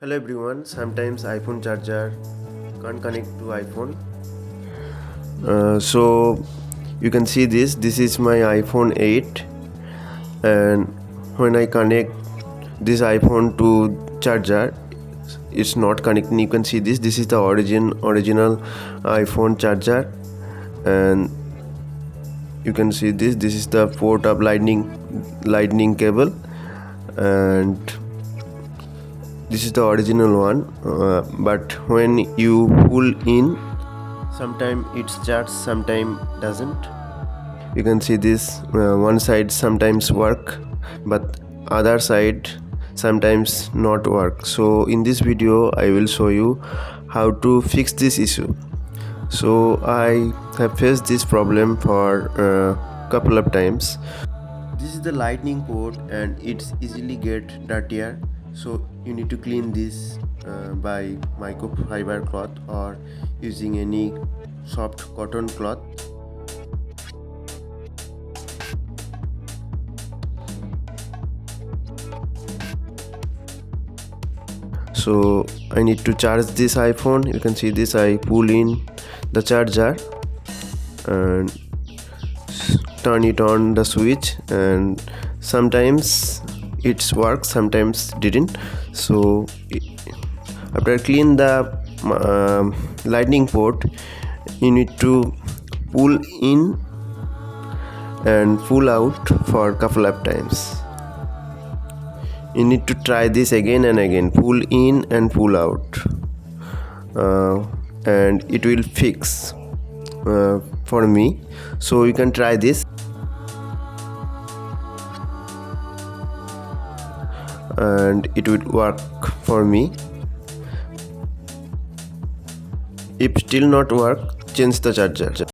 Hello everyone, sometimes iPhone charger can't connect to iPhone. So you can see this is my iPhone 8, and when I connect this iPhone to charger, it's not connecting. You can see this is the original iPhone charger, and you can see this is the port of lightning cable, and this is the original one, but when you pull in, sometimes it's charged, sometimes doesn't. You can see this, one side sometimes work but other side sometimes not work. So in this video I will show you how to fix this issue. So I have faced this problem for a couple of times. This is the lightning port and it's easily get dirtier, so you need to clean this by microfiber cloth or using any soft cotton cloth. So I need to charge this iPhone. You can see this, I pull in the charger and turn it on the switch, and sometimes it works, sometimes didn't. So after clean the lightning port, you need to pull in and pull out for a couple of times. You need to try this again and again, pull in and pull out, and it will fix for me. So you can try this, and it will work for me. If still not work, change the charger.